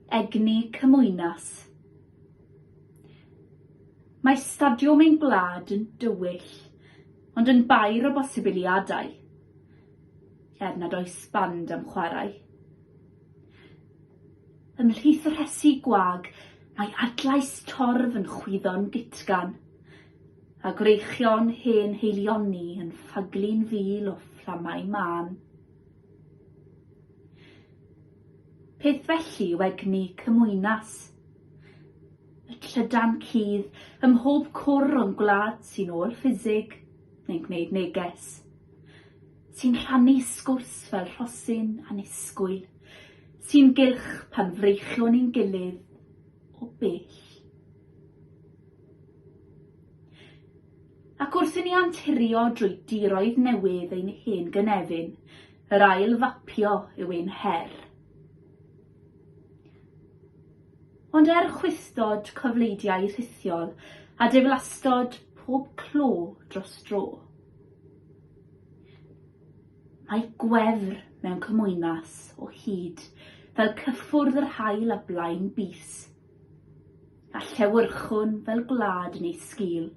egni cymwynas. Mae stadiwm ein gwlad yn dywyll, ond yn bair o bosibiliadau, nad oes band am chwarae. Ymhlith y rhesi gwag, mae adlais torf yn chwyddo'n gitgan, a gwreichion hen heilioni yn ffaglu'n fil o fflamau mân. Peth felly yw egni cymwynas. Y trydan cudd ym mhob cwr o'n gwlad sy'n ôl ffisig neu'n gwneud neges, sy'n rhannu sgwrs fel rhosyn annisgwyl, sy'n gylch pan freichion ni'n gilydd o bell. Ac wrth i ni anturio drwy diroedd newydd ein hen gynefin, yr ail fapio yw ein her. Ond chwystod cyfleidiau rhithiol a diflastod pob clo dros dro. Mae gwefr mewn cymwynas o hyd, fel cyffwrdd yr haul a blaen bys, a llewyrchwn fel gwlad yn ei sgil.